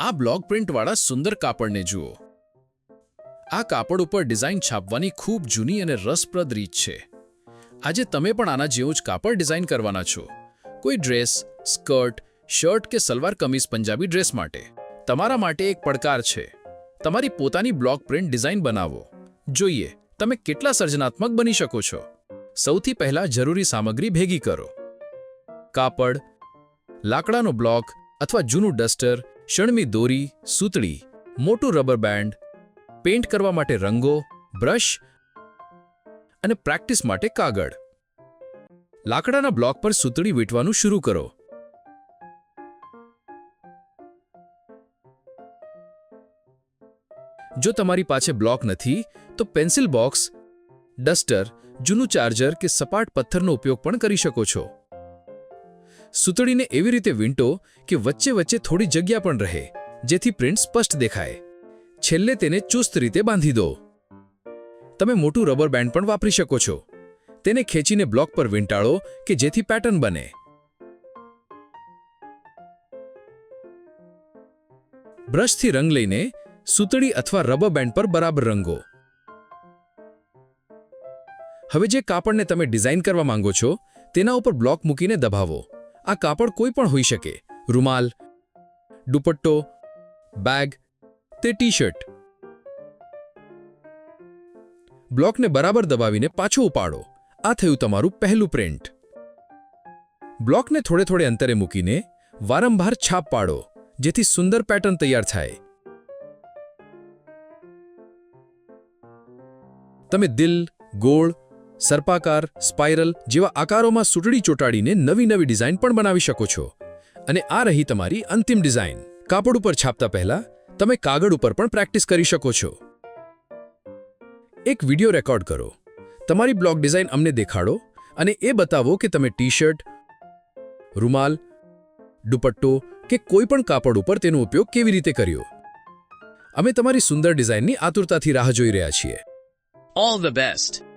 આ બ્લોક પ્રિન્ટવાળા સુંદર કાપડને જુઓ. આ કાપડ ઉપર ડિઝાઇન છાપવાની ખૂબ જૂની અને રસપ્રદ રીત છે. આજે તમે પણ આના જેવું જ કાપડ ડિઝાઇન કરવાના છો. કોઈ ડ્રેસ, સ્કર્ટ, શર્ટ કે સલવાર કમીઝ પંજાબી ડ્રેસ માટે. તમારા માટે એક પડકાર છે. તમારી પોતાની બ્લોક પ્રિન્ટ ડિઝાઇન બનાવો. જોઈએ તમે કેટલા સર્જનાત્મક બની શકો છો. સૌથી પહેલા જરૂરી સામગ્રી ભેગી કરો. કાપડ, લાકડાનો બ્લોક અથવા જૂનું ડસ્ટર, શણમી દોરી, સૂતળી, મોટું રબર બેન્ડ, પેઇન્ટ કરવા માટે રંગો, બ્રશ અને પ્રેક્ટિસ માટે કાગળ. લાકડાના બ્લોક પર સૂતળી વીંટવાનું શરૂ કરો. જો તમારી પાસે બ્લોક નથી તો પેન્સિલ બોક્સ, ડસ્ટર, જૂનું ચાર્જર કે સપાટ પથ્થરનો ઉપયોગ પણ કરી શકો છો. સૂતળીને એવી રીતે વીંટો કે વચ્ચે વચ્ચે થોડી જગ્યા પણ રહે, જેથી પ્રિન્ટ સ્પષ્ટ દેખાય. છેલ્લે તેને ચુસ્ત રીતે બાંધી દો. તમે મોટું રબર બેન્ડ પણ વાપરી શકો છો. તેને ખેંચીને બ્લોક પર વીંટાળો કે જેથી પેટર્ન બને. બ્રશથી રંગ લઈને સૂતળી અથવા રબર બેન્ડ પર બરાબર રંગો. હવે જે કાપડને તમે ડિઝાઇન કરવા માંગો છો તેના ઉપર બ્લોક મૂકીને દબાવો. આ કાપડ કોઈ પણ હોઈ શકે: રૂમાલ, દુપટ્ટો, બેગ, તે ટી-શર્ટ. બ્લોકને બરાબર દબાવીને પાછો ઉપાડો. આ થયું તમારું પહેલું પ્રિન્ટ. બ્લોકને થોડે થોડે અંતરે મૂકીને વારંવાર છાપ પાડો, જેથી સુંદર પેટર્ન તૈયાર થાય. તમે દિલ, ગોળ, સર્પાકાર, સ્પાઇરલ જેવા આકારોમાં સૂતળી ચોંટાડીને નવી નવી ડિઝાઇન પણ બનાવી શકો છો. અને આ રહી તમારી અંતિમ ડિઝાઇન. કાપડ ઉપર છાપતા પહેલા તમે કાગળ ઉપર પણ પ્રેક્ટિસ કરી શકો છો. એક વિડિયો રેકોર્ડ કરો, તમારી બ્લોક ડિઝાઇન અમને દેખાડો અને એ બતાવો કે તમે ટી-શર્ટ, રૂમાલ, દુપટ્ટો કે કોઈ પણ કાપડ ઉપર તેનો ઉપયોગ કેવી રીતે કર્યો. અમે તમારી સુંદર ડિઝાઇનની આતુરતાથી રાહ જોઈ રહ્યા છીએ. All the best.